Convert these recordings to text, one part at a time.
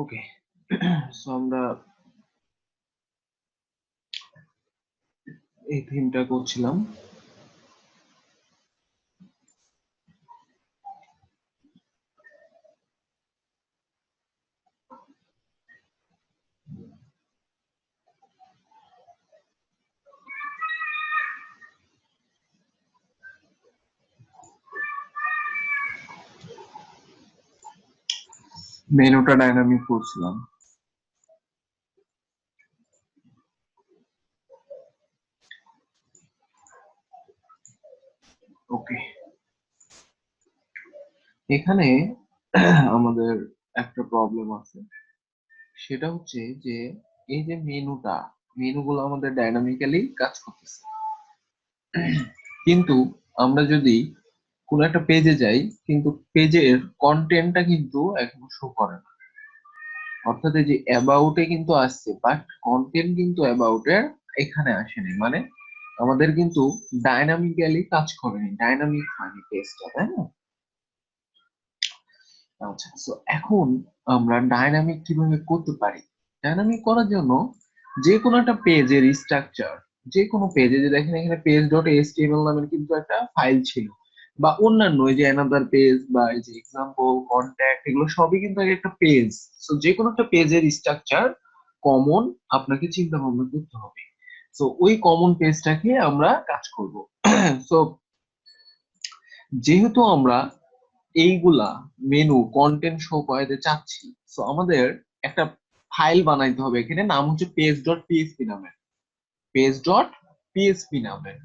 ওকে। So আমরা এই থিমটা করছিলাম। মেনুটা ডাইনামিক করছিলাম। ওকে, এখানে আমাদের একটা প্রবলেম আছে, সেটা হচ্ছে যে এই যে মেনুগুলো আমাদের ডাইনামিক্যালি কাজ করতেছে, কিন্তু আমরা যদি কোন একটা পেজে যাই, কিন্তু পেজের কন্টেন্টটা কিন্তু এখনো শো করে না। অর্থাৎ এই যে অ্যাবাউটে কিন্তু আসছে, বাট কন্টেন্ট কিন্তু অ্যাবাউটের এখানে আসেনি, মানে আমাদের কিন্তু ডাইনামিক্যালি কাজ করেনি, ডাইনামিক হয়নি পেজটা, তাই না? আচ্ছা, তো এখন আমরা ডাইনামিক কিভাবে করতে পারি? ডাইনামিক করার জন্য যে কোনো একটা পেজের স্ট্রাকচার, যে কোনো পেজে, যে দেখেন এখানে পেজ ডট এইচটিএমএল নামের কিন্তু একটা ফাইল ছিল, বা অন্যান্য এই যে অ্যানাদার পেজ বা এই যে এক্সাম্পল কন্ট্যাক্ট, এগুলো সবই কিন্তু একটা পেজ। তো যে কোনো একটা পেজের স্ট্রাকচার কমন আপনাকে চিন্তা ভাবনা করতে হবে। তো ওই কমন পেজটাকে আমরা কাজ করব। তো যেহেতু আমরা এইগুলা মেনু কন্টেন্ট শো করাতে চাচ্ছি, তো আমাদের একটা ফাইল বানাইতে হবে, এখানে নাম হচ্ছে পেজ ডট পিএসপি নামের, পেজ ডট পিএসপি নামের।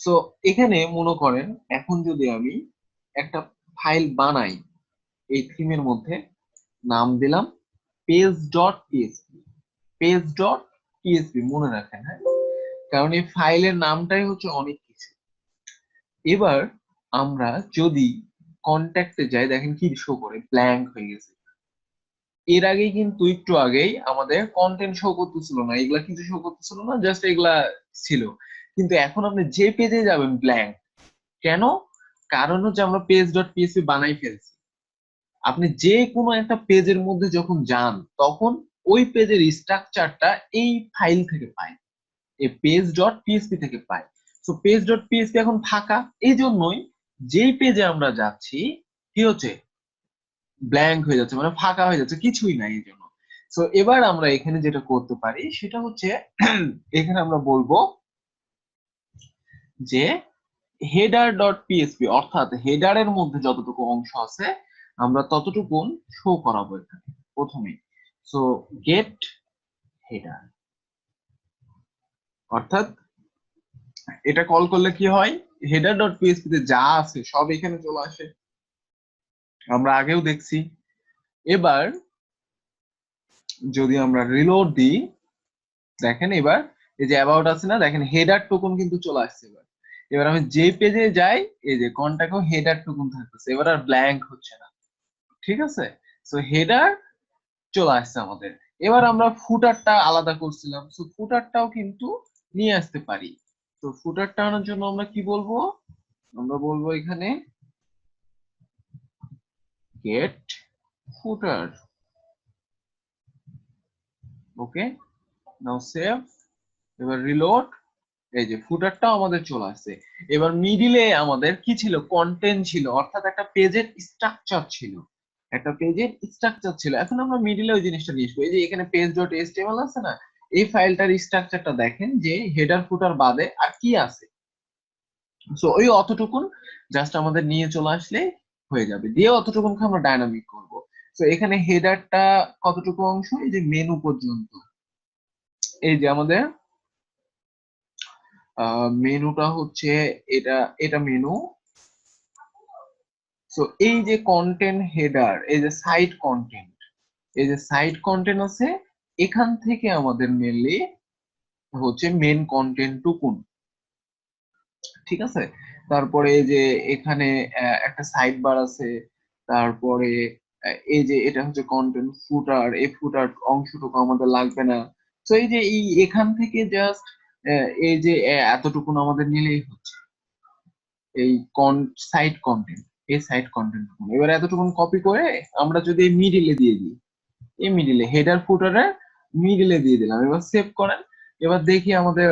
সো এখানে মনে করেন এখন যদি আমি একটা ফাইল বানাই এই থিমের মধ্যে, নাম দিলাম page dot PSP, page dot PSP মনে রাখেন, হ্যাঁ, কারণ এই ফাইলের নামটাই হচ্ছে অনেক কিছু। এবার আমরা যদি কন্ট্যাক্টে যাই, দেখেন কি শো করে, ব্ল্যাঙ্ক হয়ে গেছে। এর আগেই কিন্তু একটু আগেই আমাদের কন্টেন্ট শো করতেছিল না, এগুলা কিছু শো করতেছিল না, জাস্ট এগুলা ছিল। কিন্তু এখন আপনি যে পেজে যাবেন ব্ল্যাঙ্ক, কেন? কারণ হচ্ছে আমরা পেজ ডট পিএসপি বানাই ফেলছি। আপনি যে কোনো একটা পেজের মধ্যে যখন যান, তখন ওই পেজের স্ট্রাকচারটা এই ফাইল থেকে পায়, এই পেজ ডট পিএসপি থেকে পায়। তো পেজ ডট পিএসপি এখন ফাঁকা, এই জন্যই যেই পেজে আমরা যাচ্ছি কি হচ্ছে, ব্ল্যাঙ্ক হয়ে যাচ্ছে, মানে ফাঁকা হয়ে যাচ্ছে, কিছুই নাই এই জন্য। তো এবার আমরা এখানে যেটা করতে পারি সেটা হচ্ছে এখানে আমরা বলবো যে হেডার ডট পিএসপি, অর্থাৎ হেডারের মধ্যে যতটুকু অংশ আছে আমরা ততটুকু শো করাবো এখানে প্রথমেই। সো গেট হেডার, অর্থাৎ এটা কল করলে কি হয়, হেডার ডট পিএসপি তে যা আছে সব এখানে চলে আসে, আমরা আগেও দেখছি। এবার যদি আমরা রিলোড দিই, দেখেন এবার এই যে অ্যাবাউট আছে না, দেখেন হেডার টোকন কিন্তু চলে আসছে। এবার এবার আমি যে পেজে যাই, এই যে কন্টাক্টও হেডার টোকন থাকতেছে, এবার আর ব্ল্যাঙ্ক হচ্ছে না, ঠিক আছে? সো হেডার চলে আসছে আমাদের। এবার আমরা ফুটারটা আলাদা করছিলাম, সো ফুটারটাও কিন্তু নিয়ে আসতে পারি। তো ফুটারটা আনার জন্য আমরা কি বলবো, আমরা বলবো এখানে গেট ফুটার। ওকে, নাও সেভ, এবার রিলোড। এই যে ফুটারটাও আমাদের চলে আসছে। এবার মিডিলে আমাদের কি ছিল, কন্টেন্ট ছিল, অর্থাৎ একটা পেজের স্ট্রাকচার ছিল, একটা পেজের স্ট্রাকচার ছিল। এখন আমরা মিডিলে ওই জিনিসটা নিয়ে আসবো, এই যে এখানে পেজ ডট এইচটিএমএল আছে না, এই ফাইলটার স্ট্রাকচারটা দেখেন যে হেডার ফুটার বাদে আর কি আছে। সো ওই অতটুকুন জাস্ট আমাদের নিয়ে চলে আসলে হয়ে যাবে, দিয়ে অতটুকুনকে আমরা ডায়নামিক করব। তো এখানে হেডারটা কতটুকু অংশ, এই যে মেনু পর্যন্ত, এই যে আমাদের মেনুটা হচ্ছে এটা, এটা মেনু। সো এই যে কন্টেন্ট হেডার, এই যে সাইট কন্টেন্ট, এই যে সাইট কন্টেন্ট আছে, এখান থেকে আমাদের মেনলি হচ্ছে মেন কন্টেন্ট টুকুন, ঠিক আছে? তারপরে এই যে এখানে একটা সাইড বার আছে, তারপরে এই যে এটা হচ্ছে কন্টেন্ট ফুটার, এই ফুটার অংশটুকু আমাদের লাগবে না। তো এই যে এই এখান থেকে জাস্ট এই যে এতটুকুন আমাদের নিলেই হচ্ছে এই সাইট কন্টেন্ট। এই সাইড কন্টেন্ট। এবার এতটুকু কপি করে আমরা যদি মিডিলে দিয়ে দিই, এই মিডিলে হেডার ফুটারে মিডিলে দিয়ে দিলাম, এবার সেভ করেন। এবার দেখি আমাদের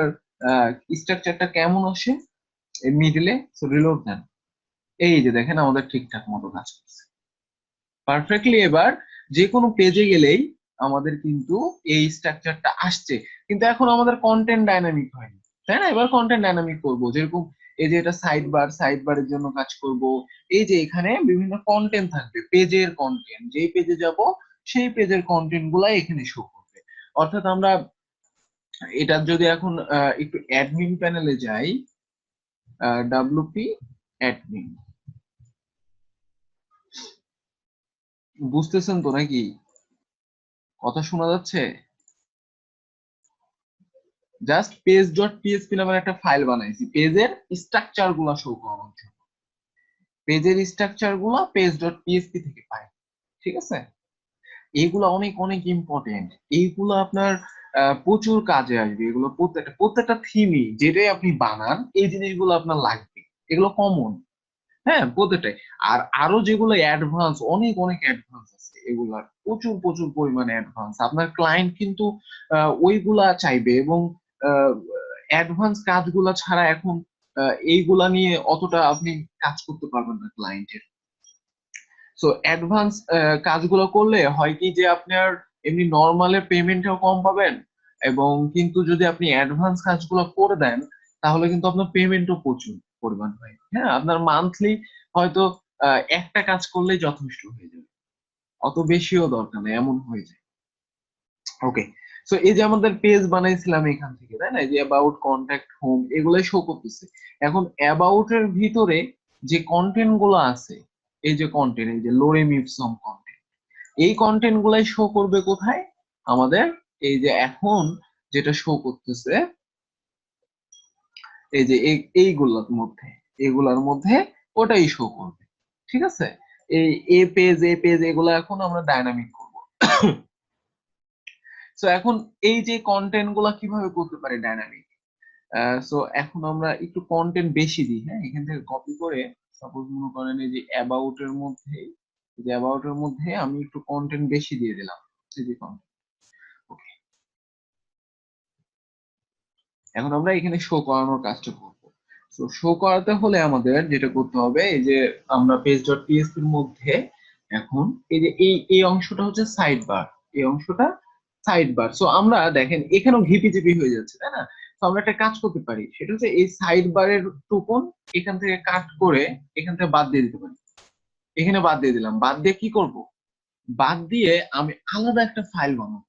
স্ট্রাকচারটা কেমন আসে এই মিডিলে। রিলোড দেন, এই যে দেখেন আমাদের ঠিকঠাক মতো কাজ করছে পারফেক্টলি। এবার যে কোনো পেজে গেলেই আমাদের কিন্তু এই স্ট্রাকচারটা আসছে, কিন্তু এখন আমাদের কন্টেন্ট ডাইনামিক হয়নি, তাই না? এবার কন্টেন্ট ডাইনামিক করব, যেরকম এই যে এটা সাইড বারের জন্য কাজ করব। এই যে এখানে বিভিন্ন কন্টেন্ট থাকবে, পেজের কন্টেন্ট, যেই পেজে যাব সেই পেজের কন্টেন্ট গুলা এখানে শো করবে। অর্থাৎ আমরা এটা যদি এখন একটু অ্যাডমিন প্যানেলে যাই, ডাব্লিউপি অ্যাডমিন, বুঝতেছেন তো নাকি? কথা শোনা যাচ্ছে? জাস্ট পেজ ডট পিএসপি নামের একটা ফাইল বানাইছি পেজের স্ট্রাকচার গুলা শো করানোর জন্য। পেজের স্ট্রাকচার গুলা পেজ ডট পিএসপি থেকে পাই, ঠিক আছে? এইগুলো অনেক অনেক ইম্পর্টেন্ট, এইগুলো আপনার প্রচুর কাজে আসবে। এগুলো প্রত্যেকটা থিমই যেটাই আপনি বানান এই জিনিসগুলো আপনার লাগবে, এগুলো কমন। হ্যাঁ, প্রত্যেকটাই। আর আরো যেগুলো অ্যাডভান্স, অনেক অনেক অ্যাডভান্স আছে, এগুলার প্রচুর প্রচুর পরিমাণে অ্যাডভান্স। আপনার ক্লায়েন্ট কিন্তু ওইগুলা চাইবে, এবং অ্যাডভান্স কাজগুলা ছাড়া এখন এইগুলা নিয়ে অতটা আপনি কাজ করতে পারবেন না ক্লায়েন্টের। সো অ্যাডভান্স কাজগুলো করলে হয় কি যে আপনার এমনি নর্মালের পেমেন্টও কম পাবেন, এবং কিন্তু যদি আপনি অ্যাডভান্স কাজগুলো করে দেন তাহলে কিন্তু আপনার পেমেন্টও প্রচুর পরিমাণ হয়। হ্যাঁ, আপনার মান্থলি হয়তো একটা কাজ করলেই যথেষ্ট হয়ে যাবে, অত বেশিও দরকার নেই, এমন হয়ে যায়। ওকে, সো এই যে আমাদের পেজ বানাইছিলাম এখান থেকে, তাই না? এই যে অ্যাবাউট, কন্ট্যাক্ট, হোম, এগুলাই শো করতেছে। এখন অ্যাবাউট এর ভিতরে যে কন্টেন্ট গুলো আছে, এই যে কন্টেন্ট, এই যে লোরেম ইপসম কন্টেন্ট, এই কন্টেন্ট গুলাই শো করবে কোথায় আমাদের? এই যে এখন যেটা শো করতেছে, এই যে এইগুলোর মধ্যে, এগুলার মধ্যে ওটাই শো করবে, ঠিক আছে? এই এ পেজ এগুলো এখন আমরা ডাইনামিক করব। সো এখন এই যে কন্টেন্ট গুলা কিভাবে করতে পারি ডাইনামিক? সো এখন আমরা একটু কন্টেন্ট বেশি দিই। হ্যাঁ, এখান থেকে কপি করে সাপোজ মনে করেন এই যে অ্যাবাউট এর মধ্যে, এই যে অ্যাবাউট এর মধ্যে আমি একটু কন্টেন্ট বেশি দিয়ে দিলাম, এই যে content। Okay, এখন আমরা এখানে শো করানোর কাজটা করব। তো শো করাতে হলে আমাদের যেটা করতে হবে, এই যে আমরা পেজ ডট পিএসপি এর মধ্যে এখন এই যে এই অংশটা হচ্ছে সাইড বার, এই অংশটা সাইড বার। সো আমরা দেখেন এখানেও ঘিপি জিপি হয়ে যাচ্ছে, তাই না? তো আমরা একটা কাজ করতে পারি, সেটা হচ্ছে এই সাইড বারের টুকুন এখান থেকে কাট করে এখান থেকে বাদ দিয়ে দিতে পারি। এখানে বাদ দিয়ে দিলাম, বাদ দিয়ে কি করব? বাদ দিয়ে আমি আলাদা একটা ফাইল বানাবো।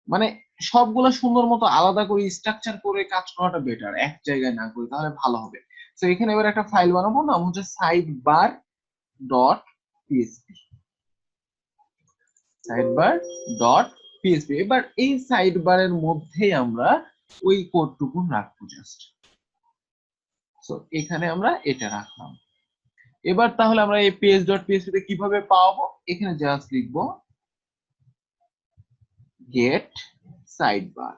মানে সবগুলো সুন্দর মতো আলাদা করে স্ট্রাকচার করে কাজ করাটা বেটার, এক জায়গায় না করে, তাহলে ভালো হবে। তো এখানে এবার একটা ফাইল বানাবো, নাম হচ্ছে side bar dot PSP, side bar dot PSP. এবার এই সাইড বারের মধ্যেই আমরা ওই কোডটুকু রাখবো জাস্ট। সো এখানে আমরা এটা রাখলাম। এবার তাহলে আমরা এই পেজ ডট পিএসপি তে কিভাবে পাবো? এখানে জাস্ট লিখবো গেট সাইড বার,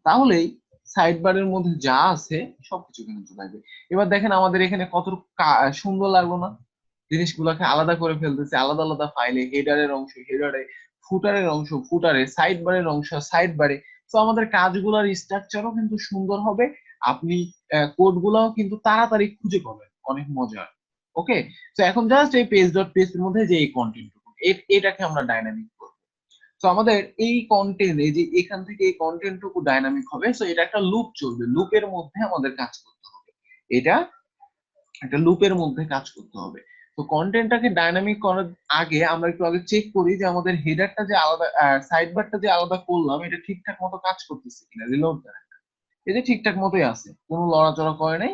তাহলেই সাইড বারের মধ্যে যা আছে সবকিছু এখানে চলে আসবে। এবার দেখেন আমাদের এখানে কত সুন্দর লাগলো না? জিনিসগুলোকে আলাদা করে ফেলতেছে, আলাদা আলাদা ফাইলে, হেডারের অংশ হেডারে, ফুটারের অংশ ফুটারে, সাইড বারের অংশ সাইড বারে। তো আমাদের কাজগুলোর স্ট্রাকচারও কিন্তু সুন্দর হবে, আপনি কোড গুলাও কিন্তু তাড়াতাড়ি খুঁজে পাবেন, অনেক মজার। ওকে, তো এখন জাস্ট এই পেজ ডট পেজ এর মধ্যে যে এই কন্টেন্ট, এটাকে আমরা ডাইনামিক করব। তো আমাদের এই কন্টেন্ট, এই যে এখান থেকে এই কন্টেন্টটুকু ডাইনামিক হবে, তো এটা একটা লুপ চলবে, লুপের মধ্যে আমাদের কাজ করতে হবে। এটা একটা লুপের মধ্যে কাজ করতে হবে। তো কন্টেন্টটাকে ডাইনামিক করার আগে আমরা একটু আগে চেক করি যে আমাদের হেডারটা যে আলাদা, সাইড বারটা যে আলাদা করলাম, এটা ঠিকঠাক মতো কাজ করতেছে কিনা। রিলোড দেন, এই যে ঠিকঠাক মতোই আছে, কোনো লড়াচড়া করে নাই,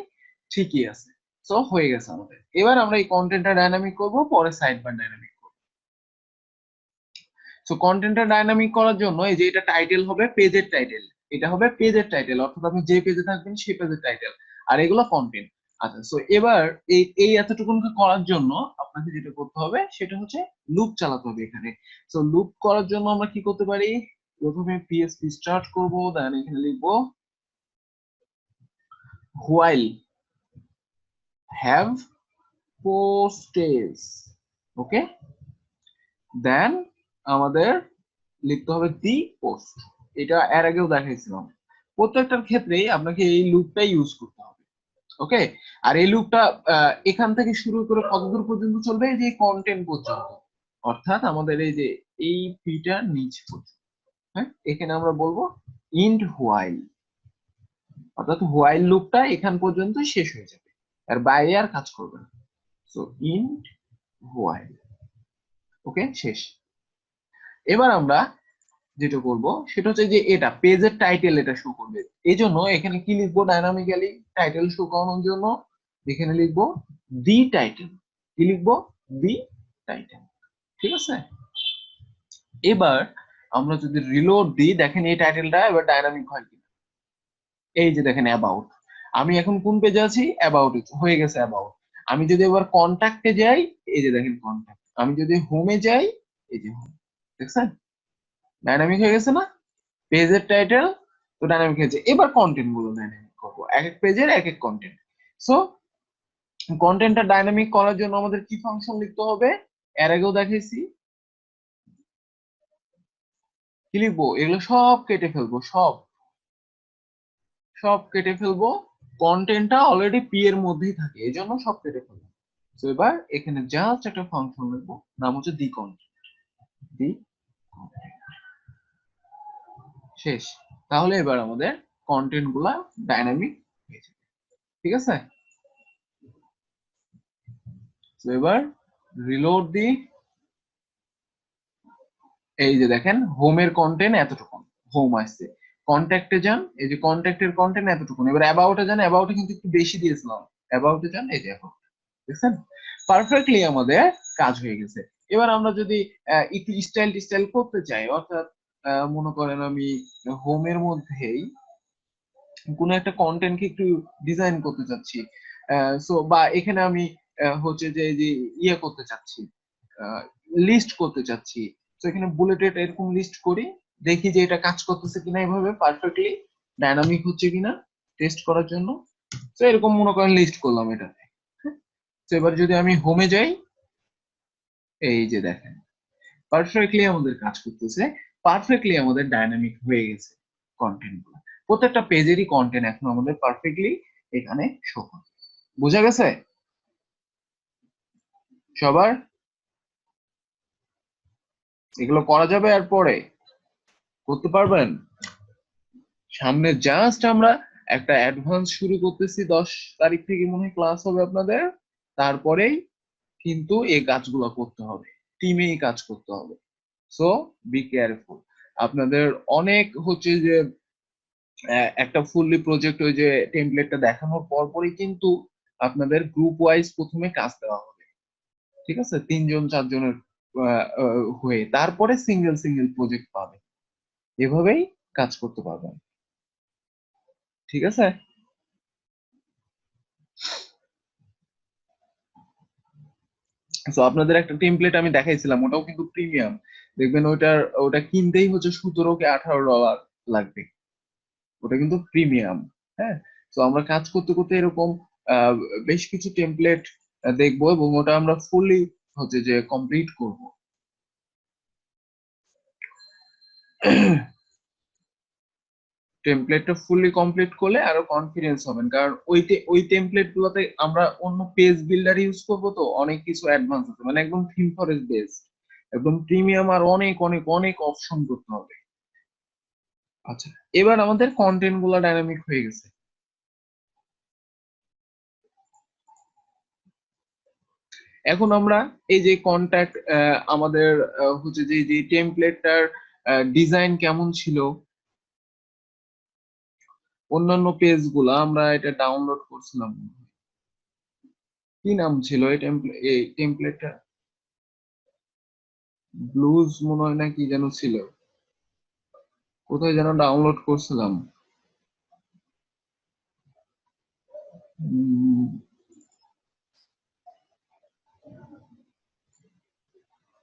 ঠিকই আছে। তো হয়ে গেছে আমাদের। এবার আমরা এই কন্টেন্টটা ডাইনামিক করব, পরে সাইড বার ডাইনামিক। সো কন্টেন্টটা ডাইনামিক করার জন্য এই যে এটা টাইটেল হবে পেজের টাইটেল, এটা হবে পেজের টাইটেল, অর্থাৎ আপনি যে পেজে থাকবেন সেই পেজের টাইটেল, আর এগুলো কন্টেন্ট। আচ্ছা, সো এবার এই এতটুকুনকে করার জন্য আপনাকে যেটা করতে হবে সেটা হচ্ছে লুপ চালাতে হবে এখানে। সো লুপ করার জন্য আমরা কি করতে পারি? প্রথমে পিএসপি স্টার্ট করব, দেন এখানে লিখবো হোয়াইল হ্যাভ পোস্টেজ, ওকে, দেন আমাদের লিখতে হবে দি পোস্ট। এটা এর আগেও দেখাইছিলাম। প্রত্যেকটার ক্ষেত্রেই আপনাকে এই লুপটা ইউজ করতে হবে, ওকে। আর এই লুপটা এখান থেকে শুরু করে কতদূর পর্যন্ত চলবে, এই যে কন্টেন্ট পর্যন্ত, অর্থাৎ আমাদের এই যে এই পিটার নিচ পর্যন্ত। হ্যাঁ, এখানে আমরা বলবো ইন্ড হোয়াইল, অর্থাৎ হোয়াইল লুপটা এখান পর্যন্ত শেষ হয়ে যাবে, আর বাইরে আর কাজ করবে না। সো ইন্ড হোয়াইল, ওকে, শেষ। এবার আমরা যেটা করব সেটা হচ্ছে যে এটা পেজের টাইটেল এটা শো করবে। এই জন্য এখানে কি লিখবো, ডাইনামিক্যালি টাইটেল শো করানোর জন্য এখানে লিখবো দি টাইটেল। কি লিখবো, দি টাইটেল, ঠিক আছে। এবার আমরা যদি রিলোড দিই, দেখেন এই টাইটেলটা এবার ডাইনামিক হয় কিনা। এই যে দেখেন অ্যাবাউট, আমি এখন কোন পেজে আছি, অ্যাবাউট হয়ে গেছে অ্যাবাউট। আমি যদি এবার কন্ট্যাক্টে যাই, এই যে দেখেন কন্ট্যাক্ট। আমি যদি হোমে যাই, এই যে হোম, দেখছেন ডাইনামিক হয়ে গেছে না, পেজের টাইটেল তো ডাইনামিক হয়েছে। এবার কন্টেন্ট গুলো ডাইনামিক করবো, এক এক পেজের এক এক কন্টেন্ট। সো কন্টেন্টটা ডাইনামিক করার জন্য আমাদের কি ফাংশন লিখতে হবে, এর আগেও দেখাইছি। কি লিখবো, এগুলো সব কেটে ফেলবো, সব সব কেটে ফেলবো। কন্টেন্টটা অলরেডি পি এর মধ্যেই থাকে, এই জন্য সব কেটে ফেলবো। তো এবার এখানে জাস্ট একটা ফাংশন লিখবো, নাম হচ্ছে দি কন্টেন্ট। দি শেষ। তাহলে এবার আমাদের কন্টেন্ট গুলা ডাইনামিক হয়ে যাবে, ঠিক আছে। তো এবার রিলোড দি, এই যে দেখেন হোমের কন্টেন্ট এতটুকু, হোম আসছে। কন্ট্যাক্টে যান, এই যে কন্ট্যাক্টের কন্টেন্ট এতটুকু। এবার অ্যাবাউটে যান, অ্যাবাউটে কিন্তু একটু বেশি দিয়েছিলাম। অ্যাবাউটে যান, এই যে অ্যাবাউট, দেখছেন পারফেক্টলি আমাদের কাজ হয়ে গেছে। এবার আমরা যদি একটু স্টাইল টিস্টাইল করতে চাই, অর্থাৎ মনে করেন আমি হোমের মধ্যেই কোনো একটা কন্টেন্টকে একটু ডিজাইন করতে চাচ্ছি, সো বা এখানে আমি হচ্ছে যে যে ইয়ে করতে চাচ্ছি, লিস্ট করতে চাচ্ছি, তো এখানে বুলেটেড এরকম লিস্ট করি, দেখি যে এটা কাজ করতেছে কিনা, এইভাবে পারফেক্টলি ডাইনামিক হচ্ছে কিনা টেস্ট করার জন্য। তো এরকম মনে করেন লিস্ট করলাম এটাতে। তো এবার যদি আমি হোমে যাই, এই যে দেখেন পারফেক্টলি আমাদের কাজ করতেছে, পারফেক্টলি আমাদের ডাইনামিক হয়ে গেছে কন্টেন্ট গুলো। প্রত্যেকটা পেজেরই কন্টেন্ট এখন আমাদের পারফেক্টলি এখানে শো করে। বোঝা গেছে সবার? এগুলো করা যাবে, আর পরে করতে পারবেন। সামনে জাস্ট আমরা একটা অ্যাডভান্স শুরু করতেছি, 10 তারিখ থেকে মনে হয় ক্লাস হবে আপনাদের। তারপরেই কিন্তু এই কাজগুলো করতে হবে, টিমেই কাজ করতে হবে। So be careful. আপনাদের অনেক হচ্ছে যে একটা ফুললি প্রজেক্ট, ওই যে টেমপ্লেটটা দেখানোর পরপরই কিন্তু আপনাদের গ্রুপ ওয়াইজ প্রথমে কাজ দেওয়া হবে, ঠিক আছে, 3 জন 4 জনের হয়ে, তারপরে সিঙ্গেল সিঙ্গেল প্রজেক্ট পাবে। এভাবেই কাজ করতে পারবেন, ঠিক আছে। তো আপনাদের একটা টেমপ্লেট আমি দেখাইছিলাম, ওটাও কিন্তু প্রিমিয়াম। দেখবেন ওটা কিনতেই হচ্ছে 17 কি 18 ডলার লাগবে। ওটা কিন্তু প্রিমিয়াম। হ্যাঁ, তো আমরা কাজ করতে করতে এরকম আহ, বেশ কিছু টেমপ্লেট দেখবো, এবং ওটা আমরা ফুললি হচ্ছে যে কমপ্লিট করব। টেমপ্লেটটা ফুললি কমপ্লিট করলে আরো কনফিডেন্স হবেন, কারণ ওই টেমপ্লেট গুলোতে আমরা অন্য পেজ বিল্ডার ইউজ করবো, তো অনেক কিছু অ্যাডভান্স আছে, মানে একদম থিম ফরেস্ট বেস, একদম প্রিমিয়াম, আর অনেক অনেক অনেক অপশন করতে হবে। আচ্ছা, এবার আমাদের কন্টেন্ট গুলা ডাইনামিক হয়ে গেছে। এখন আমরা এই যে কন্ট্যাক্ট, আমাদের হচ্ছে যে যে টেমপ্লেটটার ডিজাইন কেমন ছিল, অন্যান্য পেজ গুলা আমরা এটা ডাউনলোড করছিলাম, কি নাম ছিল এই টেমপ্লেটটা, ব্লুজ মনে হয় না কি যেন ছিল, কোথায় যেন ডাউনলোড করছিলাম।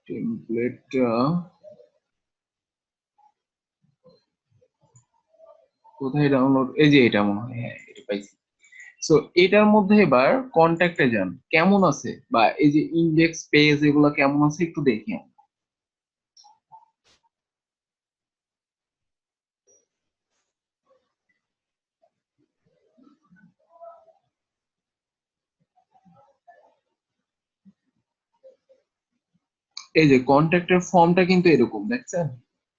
টেমপ্লেটটা কোথায় ডাউনলোড, এই যে এটা মনে হয়, হ্যাঁ এটা পাইছি। সো এটার মধ্যে এবার কন্ট্যাক্টে যান, কেমন আছে বা এই যে ইন্ডেক্স পেজ এগুলো কেমন আছে একটু দেখি আমরা। এই যে কন্ট্যাক্টের ফর্মটা কিন্তু এরকম দেখছেন,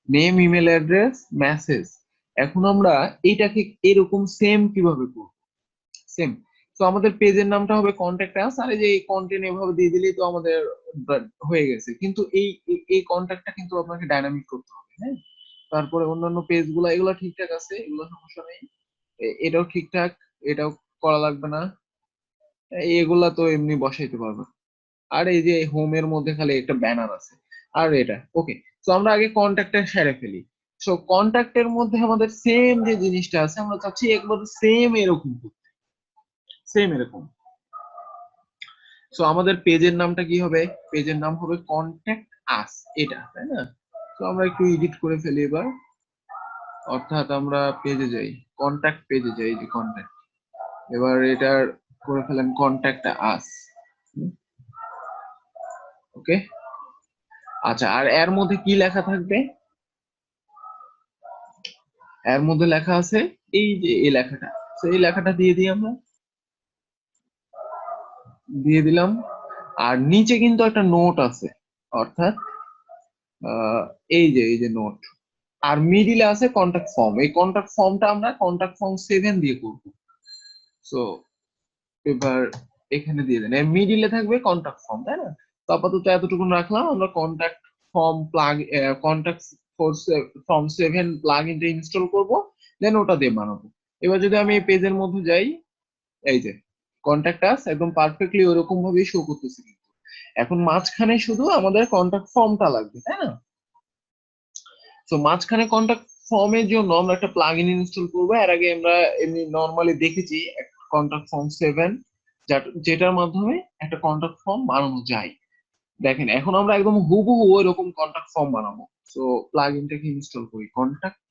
নেম, ইমেল অ্যাড্রেস, মেসেজ। এখন আমরা এইটাকে এরকম সেম কিভাবে করব, সেম। তো আমাদের পেজের নামটা হবে কন্ট্যাক্ট আস, আর এই যে এই কন্টেন্ট এভাবে দিয়ে দিলেই তো আমাদের হয়ে গেছে। কিন্তু এই কন্ট্যাক্টটা কিন্তু আপনাকে ডাইনামিক করতে হবে, হ্যাঁ। তারপরে অন্যান্য পেজ গুলা এগুলো ঠিকঠাক আছে, এগুলো সমস্যা নেই। এটাও ঠিকঠাক, এটাও করা লাগবে না, এগুলা তো এমনি বসাইতে পারবে। আর এই যে হোম এর মধ্যে খালি একটা ব্যানার আছে, আর এটা ওকে। তো আমরা আগে কন্ট্যাক্টটা সেরে ফেলি। সো কন্ট্যাক্টের মধ্যে আমাদের সেম যে জিনিসটা আছে আমরা চাচ্ছি একবার সেম এরকম করতে, সেম এরকম। সো আমাদের পেজের নামটা কি হবে, পেজের নাম হবে কন্ট্যাক্ট আস, এটা তাই না। তো আমরা একটু এডিট করে ফেলি এবার, অর্থাৎ আমরা পেজে যাই, কন্ট্যাক্ট পেজে যাই, এই যে কন্ট্যাক্ট। এবার এটার করে ফেলেন কন্ট্যাক্ট আস, ওকে। আচ্ছা, আর এর মধ্যে কি লেখা থাকবে, এর মধ্যে লেখা আছে এই যে এই লেখাটা। তো এই লেখাটা দিয়ে দিই আমরা, দিয়ে দিলাম। আর নিচে কিন্তু একটা নোট আছে, অর্থাৎ আহ, এই যে নোট। আর মিডিলে আছে কন্টাক্ট ফর্ম, এই কন্টাক্ট ফর্মটা আমরা কন্টাক্ট ফর্ম 7 দিয়ে করব। সো এবার এখানে দিয়ে দেন, এর মিডিলে থাকবে কন্টাক্ট ফর্ম, তাই না। তো আপাতত এতটুকু রাখলাম, আমরা contact form plug, contact form 7 plug ইনটা ইনস্টল করব, দেন ওটা দিয়ে বানাবো। এবার যদি আমি এই পেজের মধ্যে যাই, এই যে কন্টাক্ট আস একদম পারফেক্টলি ওরকম ভাবেই শো করতেছে কিন্তু। এখন মাঝখানে শুধু আমাদের কন্টাক্ট ফর্মটা লাগবে, তাই না। তো মাঝখানে কন্টাক্ট ফর্মের জন্য আমরা একটা প্লাগইন ইনস্টল করবো। এর আগে আমরা এমনি নর্মালি দেখেছি কন্টাক্ট ফর্ম 7, যেটার মাধ্যমে একটা কন্টাক্ট ফর্ম বানানো যায়। দেখেন এখন আমরা একদম হুবহু এরকম কন্টাক্ট ফর্ম বানাবো। তো প্লাগইনটাকে ইনস্টল করি, কন্টাক্ট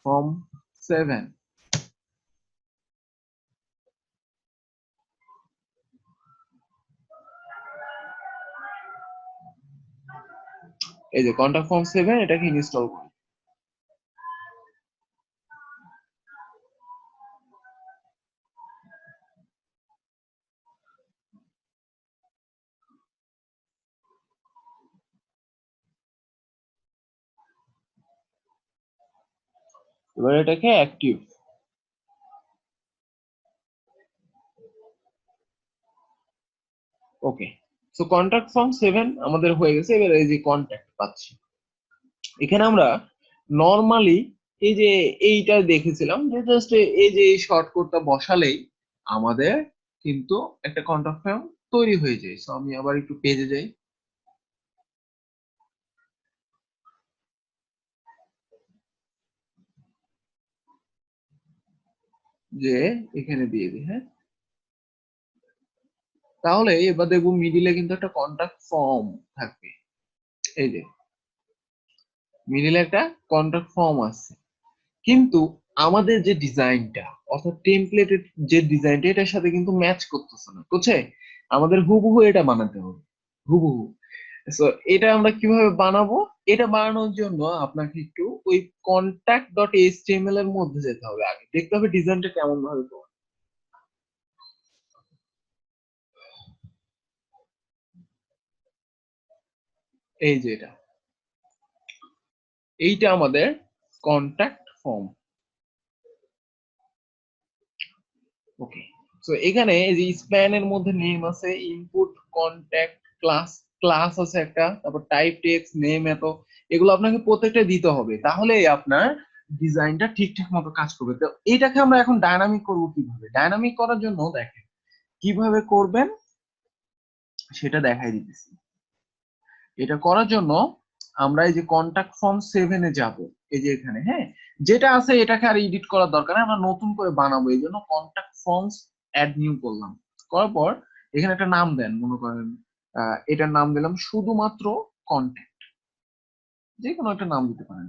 ফর্ম 7। এই যে কন্টাক্ট ফর্ম 7, এটাকে ইনস্টল করি। এবার এটাকে অ্যাক্টিভ, ওকে। সো কন্টাক্ট ফর্ম 7 আমাদের হয়ে গেছে। এবার এই যে কন্টাক্ট পাচ্ছি, এখানে আমরা নর্মালি এই যে এইটা দেখেছিলাম যে জাস্ট এই যে এই শর্টকাটটা বসালেই আমাদের কিন্তু একটা কন্টাক্ট ফর্ম তৈরি হয়ে যায়। সো আমি আবার একটু পেজে যাই, যে এখানে দিয়ে দিই, হ্যাঁ। তাহলে এবার দেখবো মিডিলে কিন্তু একটা কন্টাক্ট ফর্ম থাকবে, এই যে মিডিলে একটা কন্টাক্ট ফর্ম আছে। কিন্তু আমাদের যে ডিজাইনটা, অর্থাৎ টেমপ্লেটের যে ডিজাইনটা, এটার সাথে কিন্তু ম্যাচ করতেছে না, বুঝছে। আমাদের হুবহু এটা বানাতে হবে, হুবহু। সো এটা আমরা কিভাবে বানাবো, এটা বানানোর জন্য আপনাকে একটু ওই কন্টাক্ট ডট এইচটিএমএল এর মধ্যে যেতে হবে, আগে দেখতে হবে ডিজাইনটা কেমন ভাবে করবে। এই যে এটা, এইটা আমাদের কন্টাক্ট ফর্ম, ওকে। সো এখানে এই যে স্প্যান এর মধ্যে নেম আছে, ইনপুট, কন্টাক্ট, ক্লাস, ক্লাস আছে একটা, তারপর টাইপ, টেক্সট, নেম, এত, এগুলো আপনাকে প্রত্যেকটা দিতে হবে, তাহলে আপনার ডিজাইনটা ঠিকঠাক মতো কাজ করবে। তো এটাকে আমরা এখন ডায়নামিক করবো কিভাবে, ডায়নামিক করার জন্য দেখেন কিভাবে করবেন সেটা দেখাই দিতেছি। এটা করার জন্য আমরা এই যে কন্টাক্ট ফর্ম 7 এ যাব, এই যে এখানে, হ্যাঁ। যেটা আছে এটাকে আর এডিট করার দরকার নেই, আমরা নতুন করে বানাবো, এই জন্য কন্টাক্ট ফর্মস অ্যাড নিউ করলাম। করার পর এখানে একটা নাম দেন, মনে করেন এটার নাম দিলাম শুধুমাত্র কন্ট্যাক্ট, যে কোনো একটা নাম দিতে পারেন।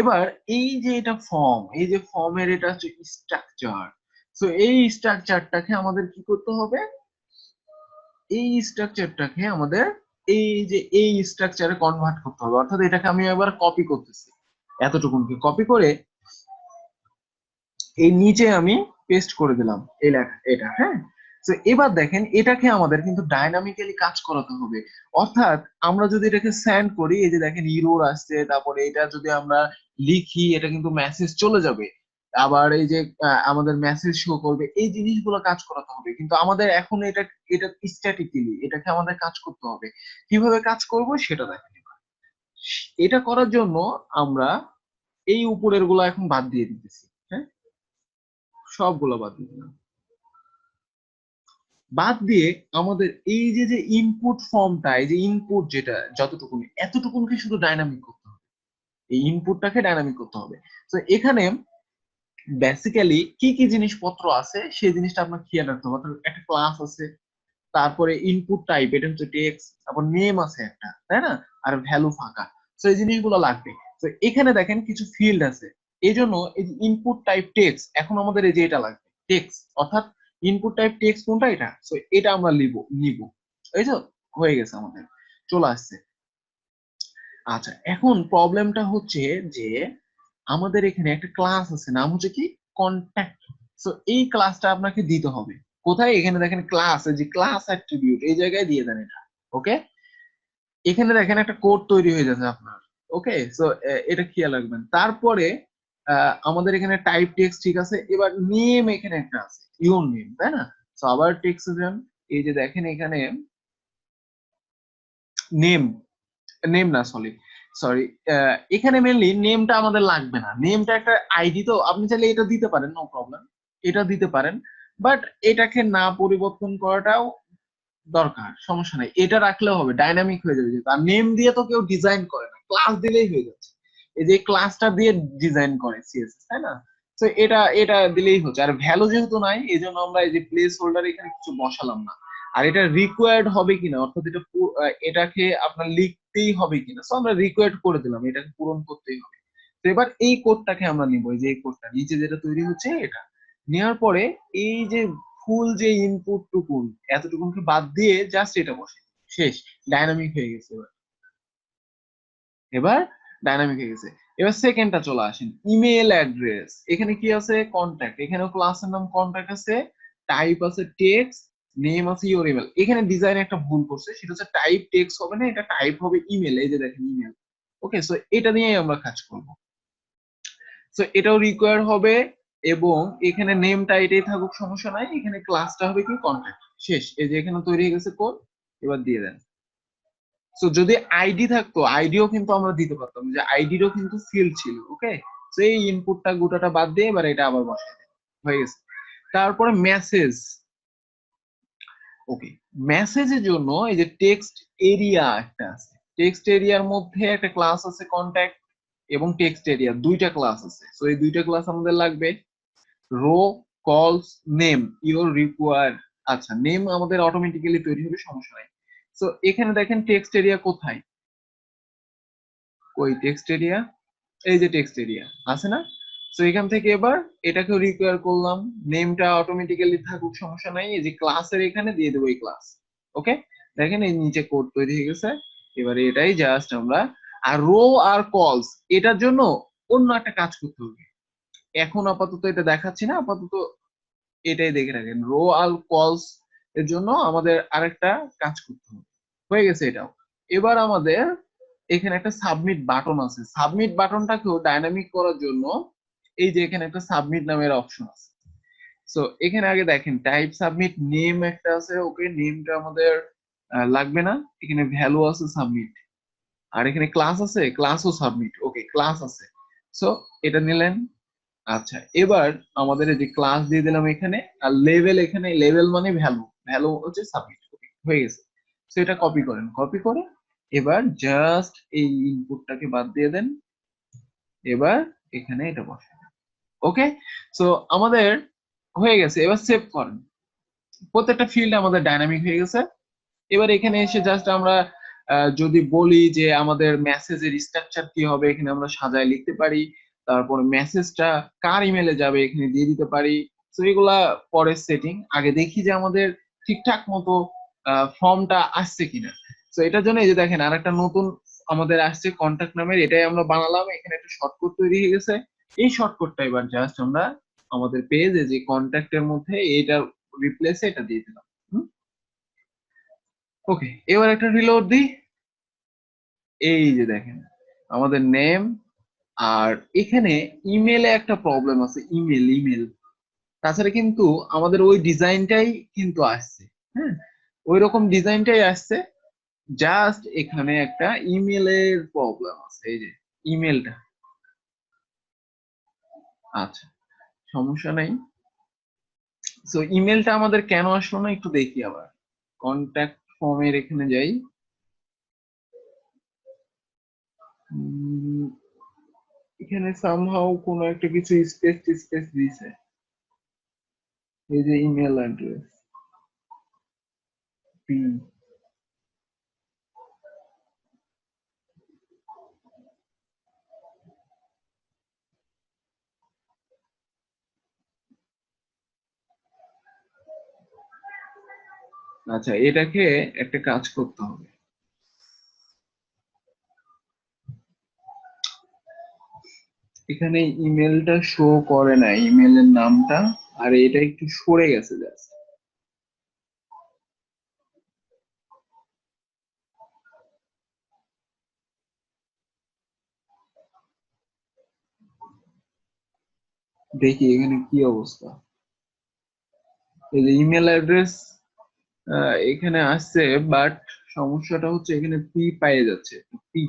এবার এই যে এটা ফর্ম, এই যে ফর্মের এটা হচ্ছে স্ট্রাকচার, সো এই স্ট্রাকচারটাকে আমাদের কি করতে হবে, এই স্ট্রাকচারটাকে আমাদের এই স্ট্রাকচারে কনভার্ট করতে হবে। অর্থাৎ এটাকে আমি এবার কপি করতেছি, এতটুকুনকে কপি করে এই নিচে আমি পেস্ট করে দিলাম এই লেখা এটা, হ্যাঁ। তো এবার দেখেন এটাকে আমাদের কিন্তু ডাইনামিক্যালি কাজ করাতে হবে। অর্থাৎ আমরা যদি এটাকে সেন্ড করি, এই যে দেখেন ইরর আসছে, তারপরে এটা যদি আমরা লিখি এটা কিন্তু মেসেজ চলে যাবে, আবার এই যে আমাদের মেসেজ শো করবে, এই জিনিসগুলো কাজ করাতে হবে। কিন্তু আমাদের এখন এটা এটা স্ট্যাটিক্যালি এটাকে আমাদের কাজ করতে হবে। কিভাবে কাজ করব সেটা দেখেন। এটা করার জন্য আমরা এই উপরের গুলো এখন বাদ দিয়ে দিতেছি, হ্যাঁ, সবগুলো বাদ দিয়ে দিলাম। বাদ দিয়ে আমাদের এই যে যে ইনপুট ফর্মটা, এই যে ইনপুট যেটা যতটুকু, এতটুকুনকে শুধু ডাইনামিক করতে হবে, এই ইনপুটটাকে ডাইনামিক করতে হবে। তো এখানে বেসিক্যালি কি কি জিনিসপত্র আছে সেই জিনিসটা আপনার খেয়াল রাখতে হবে। অর্থাৎ একটা ক্লাস আছে, তারপরে ইনপুট টাইপ এটা হচ্ছে টেক্সট, তারপর নেম আছে একটা, তাই না, আর ভ্যালু ফাঁকা। তো এই জিনিসগুলো লাগবে। তো এখানে দেখেন কিছু ফিল্ড আছে, এই জন্য এই যে ইনপুট টাইপ টেক্সট, এখন আমাদের এই যে এটা লাগবে টেক্সট, অর্থাৎ ইনপুট টাইপ টেক্সট কোনটা, এটা। তো এটা আমরা নিব। এই তো হয়ে গেছে, আমাদের চলে আসছে। আচ্ছা, এখন প্রবলেমটা হচ্ছে যে আমাদের এখানে একটা ক্লাস আছে, নাম হচ্ছে কি কন্ট্যাক্ট। সো এই ক্লাসটা আপনাকে দিতে হবে কোথায়, এখানে দেখেন ক্লাস, এই যে ক্লাস অ্যাট্রিবিউট এই জায়গায় দিয়ে দেন এটা। ওকে, এখানে দেখেন একটা কোড তৈরি হয়ে যাচ্ছে আপনার। ওকে, সো এটা খেয়াল রাখবেন। তারপরে আমাদের এখানে টাইপ টেক্সট ঠিক আছে, এবার নেম এখানে একটা আছে, ইউর নেম, তাই না। সো আবার টেক্সটে যান, এই যে দেখেন এখানে নেম, নেম না, সরি সরি, এখানে মেনলি নেমটা আমাদের লাগবে না। নেমটা একটা আইডি, তো আপনি চাইলে এটা দিতে পারেন, নো প্রবলেম, এটা দিতে পারেন। বাট এটাকে না পরিবর্তন করাটাও দরকার, সমস্যা নাই, এটা রাখলেও হবে, ডাইনামিক হয়ে যাবে। যেহেতু আর নেম দিয়ে তো কেউ ডিজাইন করে না, ক্লাস দিলেই হয়ে যাচ্ছে। এই যে ক্লাসটা দিয়ে ডিজাইন করে সিএসএস, তাই না। তো এটা এটা দিলেই হচ্ছে। আর ভ্যালু যেহেতু নাই, এই জন্য আমরা এই যে প্লেস হোল্ডার এখানে কিছু বসালাম না। আর এটা রিকোয়ার্ড হবে কিনা, অর্থাৎ এটা এটাকে আপনার লিখতেই হবে কিনা, তো আমরা রিকোয়ার্ড করে দিলাম, এটাকে পূরণ করতেই হবে। তো এবার এই কোডটাকে আমরা নিব, এই যে এই কোডটা নিচে যেটা তৈরি হচ্ছে এটা নেওয়ার পরে এই যে ফুল যে ইনপুট টুকুন, এতটুকুনকে বাদ দিয়ে জাস্ট এটা বসে, শেষ, ডাইনামিক হয়ে গেছে। এবার এবার ডাইনামিক হয়ে গেছে। এবার সেকেন্ডটা চলে আসেন, ইমেল অ্যাড্রেস। এখানে কি আছে, কন্ট্যাক্ট, এখানেও ক্লাসের নাম কন্ট্যাক্ট আছে, টাইপ আছে টেক্সট, নেম আছে ইওর ইমেল। এখানে ডিজাইন একটা ভুল করছে, সেটা হচ্ছে টাইপ টেক্সট হবে না, এটা টাইপ হবে ইমেল, এই যে দেখেন ইমেল। ওকে, সো এটা নিয়েই আমরা কাজ করব। সো এটাও রিকোয়ার হবে, এবং এখানে নেমটা এটাই থাকুক, সমস্যা নাই। এখানে ক্লাসটা হবে কি কন্ট্যাক্ট, শেষ। এই যে এখানে তৈরি হয়ে গেছে কোড, এবার দিয়ে দেন। সো যদি আইডি থাকতো, আইডিও কিন্তু আমরা দিতে পারতাম, যে আইডিরও কিন্তু ফিল্ড ছিল। ওকে, সো এই ইনপুটটা গোটাটা বাদ দিয়ে এবার এটা আবার বসাই দেন, হয়ে গেছে। তারপরে মেসেজ। ওকে, মেসেজের জন্য এই যে টেক্সট এরিয়া একটা আছে, টেক্সট এরিয়ার মধ্যে একটা ক্লাস আছে কন্ট্যাক্ট, এবং টেক্সট এরিয়া দুইটা ক্লাস আছে। সো এই দুইটা ক্লাস আমাদের লাগবে। রো কলস নেম ইউর রিকোয়ার। আচ্ছা, নেম আমাদের অটোমেটিক্যালি তৈরি হবে, সমস্যা নাই। সো এখানে দেখেন টেক্সট এরিয়া কোথায়, ওই টেক্সট এরিয়া, এই যে টেক্সট এরিয়া আছে না। সো এখান থেকে এবার এটাকে রিকোয়ার করলাম, নেমটা অটোমেটিক্যালি থাকুক, সমস্যা নাই। এই যে ক্লাসের এখানে দিয়ে দেবো এই ক্লাস। ওকে, দেখেন এই নিচে কোড তৈরি হয়ে গেছে। এবারে এটাই জাস্ট আমরা, আর রো আর কলস এটার জন্য অন্য একটা কাজ করতে হবে। এখন আপাতত এটা দেখাচ্ছি না, আপাতত এটাই দেখে রাখেন। রো আর কলস এর জন্য আমাদের আরেকটা কাজ করতে হবে, হয়ে গেছে এটাও। এবার আমাদের এখানে একটা সাবমিট বাটন আছে, সাবমিট বাটনটাকেও ডাইনামিক করার জন্য এই যে এখানে একটা সাবমিট নামের অপশন আছে। সো এখানে আগে দেখেন টাইপ সাবমিট, নেম একটা আছে, ওকে, নেমটা আমাদের লাগবে না। এখানে ভ্যালু আছে সাবমিট, আর এখানে ক্লাস আছে, ক্লাসও সাবমিট। ওকে, ক্লাস আছে, সো এটা নিলেন। আচ্ছা, এবার আমাদের এই যে ক্লাস দিয়ে দিলাম এখানে, আর লেভেল, এখানে লেভেল মানে ভ্যালু, ভ্যালু হচ্ছে সাবমিট। হয়ে গেছে। তো এটা কপি করেন, কপি করে এবার জাস্ট এই ইনপুটটাকে বাদ দিয়ে দেন, এবার এখানে এটা বসে। ওকে, সো আমাদের হয়ে গেছে। এবার সেভ করেন, প্রত্যেকটা ফিল্ড আমাদের ডাইনামিক হয়ে গেছে। এবার এখানে এসে জাস্ট আমরা যদি বলি যে আমাদের মেসেজের স্ট্রাকচার কি হবে, এখানে আমরা সাজায় লিখতে পারি। তারপরে মেসেজটা কার ইমেলে যাবে এখানে দিয়ে দিতে পারি। তো এগুলা পরের সেটিং, আগে দেখি যে আমাদের ঠিকঠাক মতো ফর্মটা আসছে কিনা। তো এটার জন্য এই যে দেখেন আর একটা নতুন আমাদের আসছে কন্ট্যাক্ট নামের, এটাই আমরা বানালাম, এখানে একটা শর্টকাট তৈরি হয়ে গেছে। এই শর্টকাটটা এবার জাস্ট আমরা আমাদের পেজে যে কন্ট্যাক্টের মধ্যে এটার রিপ্লেসে এটা দিয়ে দিলাম। ওকে, এবার একটা রিলোড দিই। এই যে দেখেন আমাদের নেম, আর এখানে ইমেলে একটা প্রবলেম আছে, ইমেল ইমেল তাছাড়া কিন্তু আমাদের ওই ডিজাইনটাই কিন্তু আসছে। হ্যাঁ, ওই রকম ডিজাইনটাই আসছে, জাস্ট এখানে একটা ইমেলের প্রবলেম আছে, এই যে ইমেলটা। আচ্ছা, সমস্যা নাই। সো ইমেলটা আমাদের কেন আসলো না একটু দেখি, আবার কন্ট্যাক্ট ফর্মের এখানে যাই। উম, এখানে সামহাউ কোনো একটা কিছু স্পেস স্পেস দিয়েছে, এই যে ইমেল অ্যাড্রেস পি। আচ্ছা, এটাকে একটা কাজ করতে হবে, এখানে ইমেলটা শো করে না, ইমেলের নামটা, আর এটা একটু সরে গেছে জাস্ট। দেখি এখানে কি অবস্থা। এই যে ইমেল অ্যাড্রেস এখানে আসছে, বাট সমস্যাটা হচ্ছে এখানে পি পাইয়ে যাচ্ছে, পি,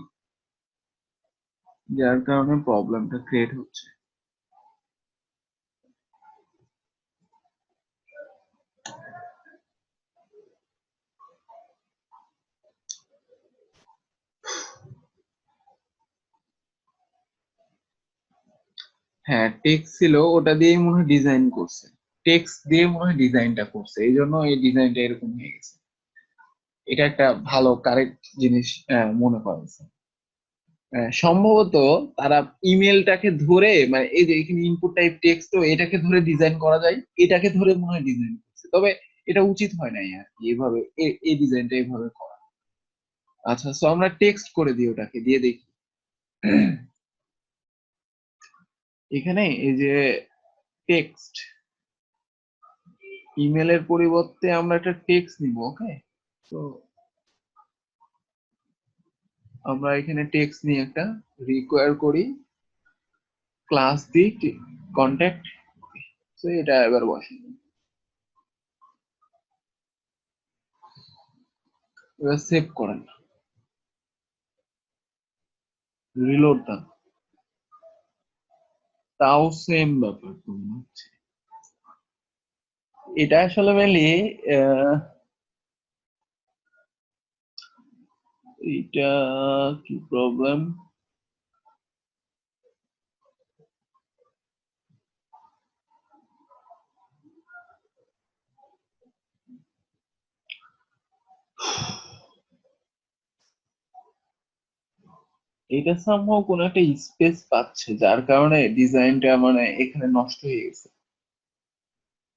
যার কারণে প্রবলেমটা ক্রিয়েট হচ্ছে। হ্যাঁ, টেক্সট ছিল, ওটা দিয়েই মনে হয় ডিজাইন করছে, টেক্সট দিয়ে মনে হয় ডিজাইনটা করছে, এই জন্য এই ডিজাইনটা এরকম হয়ে গেছে। এটা একটা ভালো কারেক্ট জিনিস মনে করেছে। সম্ভবত তারা ইমেলটাকে ধরে, মানে এই যে এখানে ইনপুট টাইপ টেক্সট, তো এটাকে ধরে ডিজাইন করা যায়, এটাকে ধরে মনে হয় ডিজাইন করছে, তবে এটা উচিত হয় নাই আর কি এইভাবে, এই ডিজাইনটা এইভাবে করা। আচ্ছা, সো আমরা টেক্সট করে দিই, ওটাকে দিয়ে দেখি। এখানে এই যে টেক্সট, ইমেলের পরিবর্তে আমরা একটা টেক্সট নিব। ওকে, তো আমরা এখানে টেক্সট নিয়ে একটা রিকোয়ার করি, ক্লাস দিই কন্ট্যাক্ট। তো এটা এবার বসে, এবার সেভ করেন, রিলোড দেন, তাও সেম ব্যাপার তো মনে হচ্ছে। এটা আসলে মেনলি এটা কি প্রবলেম, এটা সামহাও কোনো একটা স্পেস পাচ্ছে, যার কারণে ডিজাইনটা মানে এখানে নষ্ট হয়ে গেছে।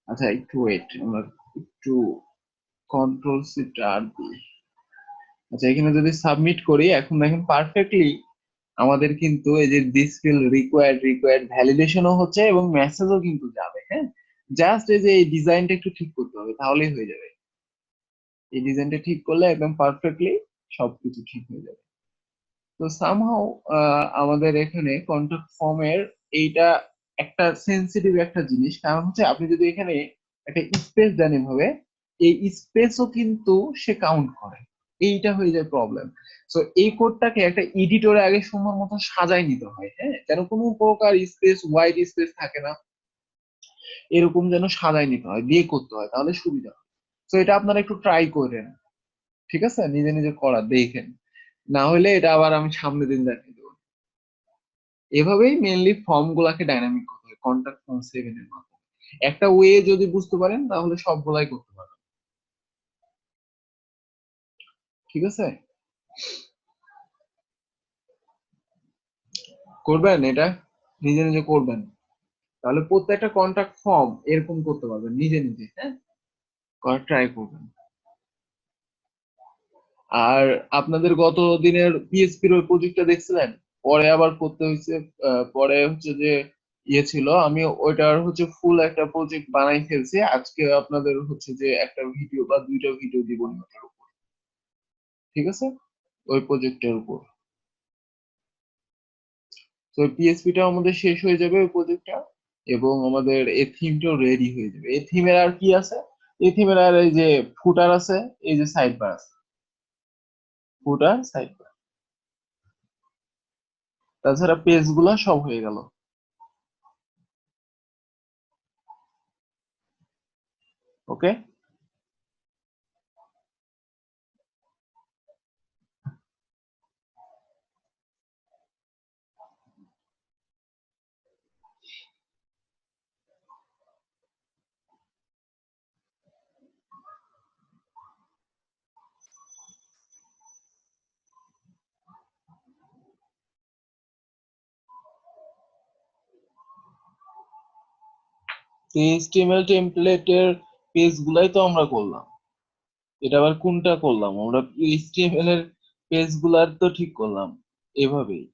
আচ্ছা, একটু ওয়েট, আমরা একটু কন্ট্রোল শিফট আর দিই। আচ্ছা, এখানে যদি সাবমিট করি, এখন দেখেন পারফেক্টলি আমাদের কিন্তু এই যে দিস ফিল রিকোয়ার্ড ভ্যালিডেশনও হচ্ছে এবং মেসেজও কিন্তু যাবে। হ্যাঁ, জাস্ট এই যে এই ডিজাইনটা একটু ঠিক করতে হবে, তাহলেই হয়ে যাবে। এই ডিজাইনটা ঠিক করলে একদম পারফেক্টলি সবকিছু ঠিক হয়ে যাবে। তো সামহাও আমাদের এখানে কন্ট্যাক্ট ফর্মের এইটা একটা সেন্সিটিভ একটা জিনিস, কারণ হচ্ছে আপনি যদি এখানে একটা স্পেস দেন এভাবে, এই স্পেসও কিন্তু সে কাউন্ট করে, এইটা হয়ে যায় প্রবলেম। তো এই কোডটাকে একটা এডিটরে আগে সুন্দর মতো সাজাই নিতে হয়, হ্যাঁ, যেন কোনো প্রকার স্পেস, হোয়াইট স্পেস থাকে না, এরকম যেন সাজাই নিতে হয়, দিয়ে করতে হয়, তাহলে সুবিধা হয়। তো এটা আপনারা একটু ট্রাই করেন, ঠিক আছে, নিজে নিজে করা দেখেন, না হলে এটা আবার আমি সামনে দিন দেখাই দেবো। এভাবেই মেনলি ফর্ম গুলাকে ডাইনামিক করতে হয় কন্ট্যাক্ট ফর্ম 7 এর মাধ্যমে। একটা ওয়ে যদি বুঝতে পারেন তাহলে সবগুলাই করতে পারবেন, ঠিক আছে। করবেন এটা, নিজে নিজে করবেন। তাহলে প্রত্যেকটা কন্ট্যাক্ট ফর্ম এরকম করতে পারবেন নিজে নিজে, হ্যাঁ, করা ট্রাই করবেন। আর আপনাদের গত দিনের পিএসপির ওই প্রজেক্টটা দেখছিলেন, পরে আবার করতে হয়েছে। পরে হচ্ছে যে ইয়ে ছিল, আমি ওইটার হচ্ছে ফুল একটা প্রজেক্ট বানাই ফেলছি। আজকে আপনাদের হচ্ছে যে একটা ভিডিও বা দুইটা ভিডিও দিব ওটার উপর, ঠিক আছে, ওই প্রজেক্টের উপর। তো পিএসপিটা আমাদের শেষ হয়ে যাবে ওই প্রজেক্টটা, এবং আমাদের এই থিমটাও রেডি হয়ে যাবে। এই থিমের আর কি আছে, এই থিমের আর এই যে ফুটার আছে, এই যে সাইড বার আছে, ফুটার সাইড বার, তাছাড়া পেজ গুলা সব হয়ে গেল। ওকে। এইচটিএমএল টেমপ্লেটের পেজ গুলাই তো আমরা করলাম, এটা আবার কোনটা করলাম আমরা, এইচটিএমএল এর পেজ গুলার তো ঠিক করলাম এভাবেই।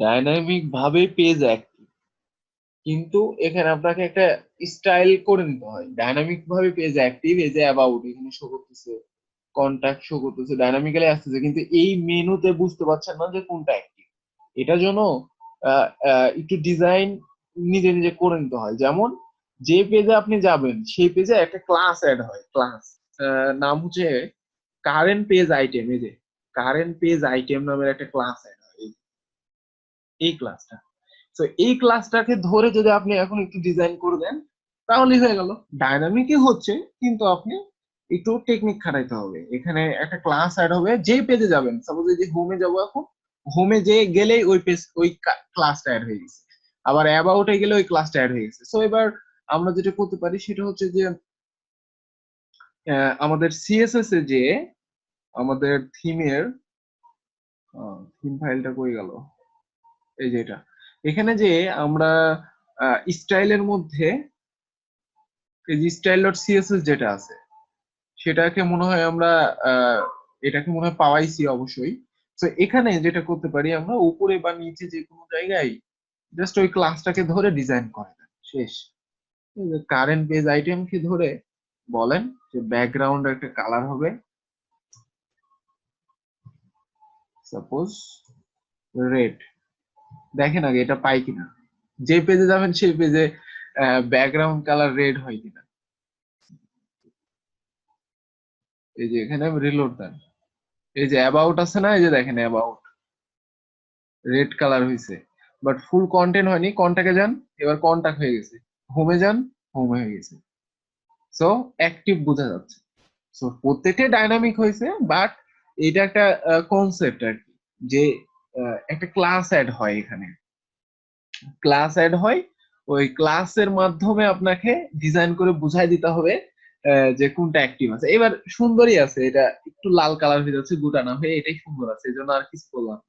ডাইনামিক ভাবে পেজ অ্যাক্টিভ, কিন্তু এখানে আপনাকে একটা স্টাইল করে নিতে হয়। ডাইনামিক ভাবে পেজ অ্যাক্টিভ, এই যে অ্যাবাউট এখানে শো করতেছে, কন্টাক্ট শো করতেছে, ডাইনামিক্যালি আসতেছে, কিন্তু এই মেনুতে বুঝতে পারছেন না যে কোনটা অ্যাক্টিভ। এটার জন্য একটু ডিজাইন নিজে নিজে করে নিতে হয়। যেমন যে পেজে আপনি যাবেন সেই পেজে একটা ক্লাস অ্যাড হয়, ক্লাস নাম হচ্ছে কারেন্ট পেজ আইটেম। এই যে কারেন্ট পেজ আইটেম নামের একটা ক্লাস অ্যাড হয়, এই ক্লাসটা। তো এই ক্লাসটাকে ধরে যদি আপনি এখন একটু ডিজাইন করে দেন তাহলেই হয়ে গেল। ডায়নামিকই হচ্ছে, কিন্তু আপনি একটু টেকনিক খাটাইতে হবে। এখানে একটা ক্লাস অ্যাড হবে যেই পেজে যাবেন, সাপোজ এই যে হোমে যাবো এখন, হোমে যে গেলেই ওই পেজ ওই ক্লাসটা অ্যাড হয়ে গেছে, আবার অ্যাবাউটে গেলে ওই ক্লাসটা অ্যাড হয়ে গেছে। সো এবার আমরা যেটা করতে পারি সেটা হচ্ছে যে আমাদের সিএসএস এ যে আমাদের থিমের থিম ফাইলটা কই গেল, এই যে এটা, এখানে যে আমরা স্টাইলের মধ্যে এই যে স্টাইল ডট সিএসএস যেটা আছে সেটাকে মনে হয় আমরা আহ, এটাকে মনে হয় পাওয়াইছি অবশ্যই। তো এখানে যেটা করতে পারি আমরা, উপরে বা নিচে যে কোনো জায়গায় জাস্ট ওই ক্লাসটাকে ধরে ডিজাইন করে দেন, শেষ। কারেন্ট পেজ আইটেম কি ধরে বলেন যে ব্যাকগ্রাউন্ড একটা কালার হবে, সাপোজ রেড। দেখেন আগে এটা পাই কিনা, যে পেজে যাবেন সেই পেজে ব্যাকগ্রাউন্ড কালার রেড হয় কিনা। এই যে এখানে রিলোড দেন, এই যে অ্যাবাউট আছে না, এই যে দেখেন অ্যাবাউট রেড কালার হয়েছে, বাট ফুল কন্টেন্ট হয়নি। কন্টাক্টে যান, এবার কন্টাক্ট হয়ে গেছে। হোমে যান, হোম হয়ে গেছে। সো অ্যাক্টিভ বোঝা যাচ্ছে। সো প্রত্যেকটাই ডাইনামিক হয়েছে, বাট এটা একটা কনসেপ্ট আর কি, যে একটা ক্লাস অ্যাড হয় এখানে, ক্লাস অ্যাড হয়। ওই ক্লাসের মাধ্যমে আপনাকে ডিজাইন করে বুঝাই দিতে হবে যে কোনটা অ্যাক্টিভ আছে। এবার সুন্দরই আছে, এটা একটু লাল কালার হয়ে যাচ্ছে গোটা না হয়ে, এটাই সুন্দর আছে, এই জন্য আর কিছু করলাম।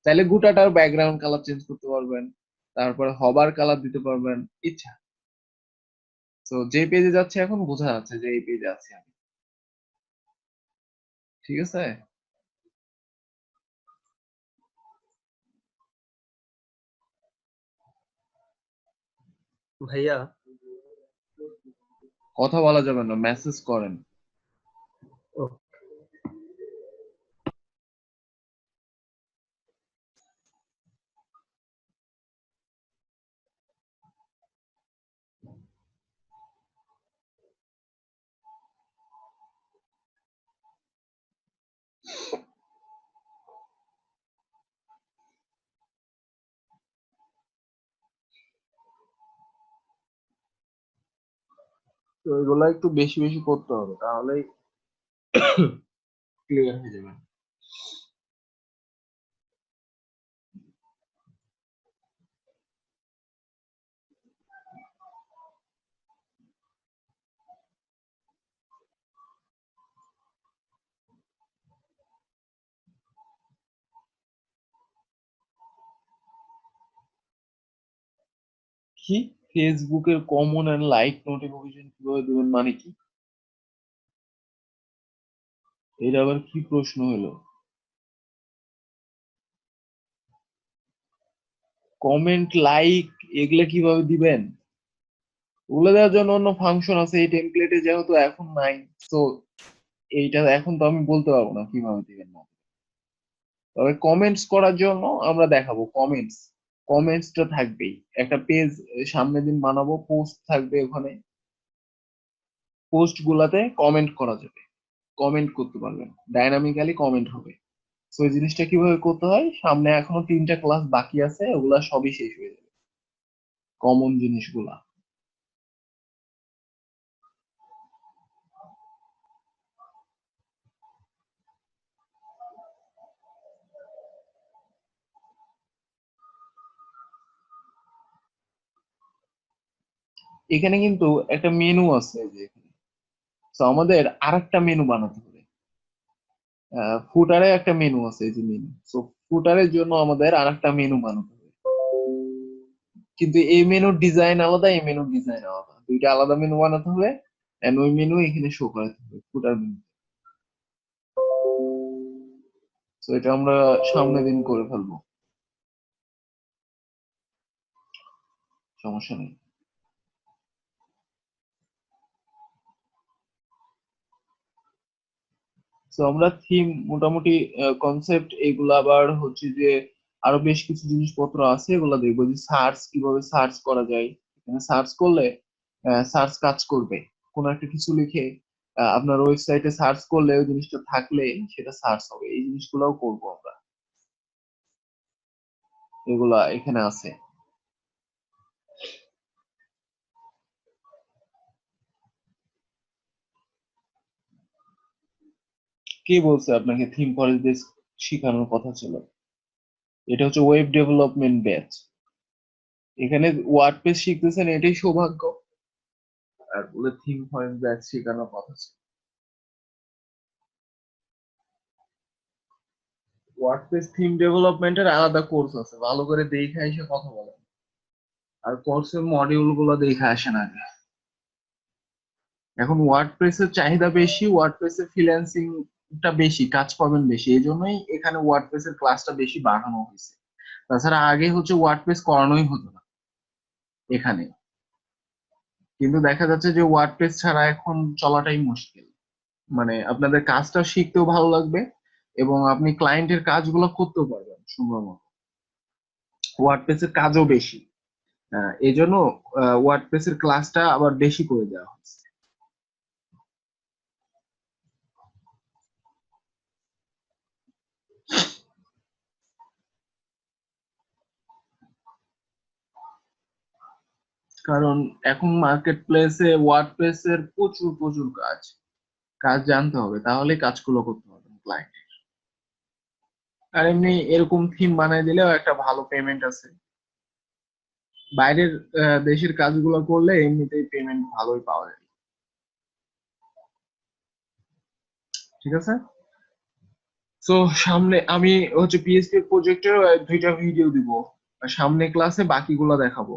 চাইলে গোটাটার ব্যাকগ্রাউন্ড কালার চেঞ্জ করতে পারবেন, তারপরে হবার কালার দিতে পারবেন ইচ্ছা। তো যে পেজে যাচ্ছে এখন বোঝা যাচ্ছে যে এই পেজে আছি আমি, ঠিক আছে। ভাইয়া, কথা বলা যাবে না, মেসেজ করেন। ও, তো এগুলো একটু বেশি বেশি করতে হবে, তাহলেই ক্লিয়ার হয়ে যাবে। কি ফেসবুকের কমন এন্ড লাইক নোটিফিকেশন কিভাবে দেবেন মানে কি? এটা আবার কি প্রশ্ন হলো? কমেন্ট লাইক এগুলা কিভাবে দিবেন? ওগুলো দেওয়ার জন্য অন্য ফাংশন আছে, এই টেমপ্লেটে যেহেতু এখন নাই, তো এইটা এখন তো আমি বলতে পারবো না কিভাবে দিবেন না। তবে কমেন্টস করার জন্য আমরা দেখাবো কমেন্টস। কমেন্টসটা থাকবেই, একটা পেজ সামনের দিন বানাবো, পোস্ট থাকবে ওখানে, পোস্ট গুলাতে কমেন্ট করা যাবে, কমেন্ট করতে পারবেন, ডাইনামিক্যালি কমেন্ট হবে। তো এই জিনিসটা কিভাবে করতে হয়, সামনে এখনো 3টা ক্লাস বাকি আছে, ওগুলা সবই শেষ হয়ে যাবে, কমন জিনিসগুলা। এখানে কিন্তু একটা মেনু আছে, যে তো আমাদের আরেকটা মেনু বানাতে হবে। ফুটারে একটা মেনু আছে, এই যে মেনু, তো ফুটারের জন্য আমাদের আরেকটা মেনু বানাতে হবে। কিন্তু এই মেনুর ডিজাইন আলাদা, এই মেনুর ডিজাইন আলাদা, দুইটা আলাদা মেনু বানাতে হবে। এন্ড ওই মেনু এখানে শো করাতে হবে ফুটার মেনু। তো এটা আমরা সামনের দিন করে ফেলবো, সমস্যা নেই। তো আমরা থিম মোটামুটি, কনসেপ্ট এগুলা, আবার হচ্ছে যে আরো বেশ কিছু জিনিসপত্র আছে, এগুলা দেখবো যে সার্চ কিভাবে সার্চ করা যায়। এখানে সার্চ করলে সার্চ কাজ করবে, কোন একটা কিছু লিখে আপনার ওয়েবসাইটে সার্চ করলে ওই জিনিসটা থাকলে সেটা সার্চ হবে, এই জিনিসগুলোও করবো আমরা, এগুলা এখানে আছে। কে বলছে আপনাকে থিম ফরেস্ট বেস শেখানোর কথা ছিল? এটা হচ্ছে ওয়েব ডেভেলপমেন্ট ব্যাচ। এখানে ওয়ার্ডপ্রেস শিখতেছেন, এটাই সৌভাগ্য। আর বলে থিম ফরেস্ট ব্যাচ শেখানোর কথা ছিল। ওয়ার্ডপ্রেস থিম ডেভেলপমেন্টের আলাদা কোর্স আছে, ভালো করে দেখে এসে কথা বলেন। আর কোর্সের মডিউল গুলো দেখে আসেন আগে। এখন ওয়ার্ডপ্রেসের চাহিদা বেশি, ওয়ার্ডপ্রেসের ফ্রিল্যান্সিং টা বেশি, কাজ পাবেন বেশি, এই জন্যই এখানে ওয়ার্ডপ্রেসের ক্লাসটা বেশি বাড়ানো হয়েছে। তাছাড়া আগে হচ্ছে ওয়ার্ডপ্রেস করানোই হতো না এখানে, কিন্তু দেখা যাচ্ছে যে ওয়ার্ডপ্রেস ছাড়া এখন চলাটাই মুশকিল। মানে আপনাদের কাজটা শিখতেও ভালো লাগবে, এবং আপনি ক্লায়েন্টের কাজগুলো করতেও পারবেন সুন্দর মতো। ওয়ার্ডপ্রেসের কাজও বেশি, এই জন্য ওয়ার্ডপ্রেসের ক্লাসটা আবার বেশি করে দেওয়া হচ্ছে। কারণ এখন মার্কেট প্লেসে ওয়ার্ডপ্রেসের প্রচুর প্রচুর কাজ, কাজ জানতে হবে, তাহলে কাজগুলো করতে হবে ক্লায়েন্ট। আর এমনি এরকম থিম বানাই দিলেও একটা ভালো পেমেন্ট আছে। বাইরের দেশের কাজগুলো করলে এমনিতেই পেমেন্ট ভালোই পাওয়া যায়। ঠিক আছে। তো সামনে আমি হচ্ছে পিএইচপি প্রজেক্টের 2টা ভিডিও দিব, আর সামনে ক্লাসে বাকিগুলো দেখাবো।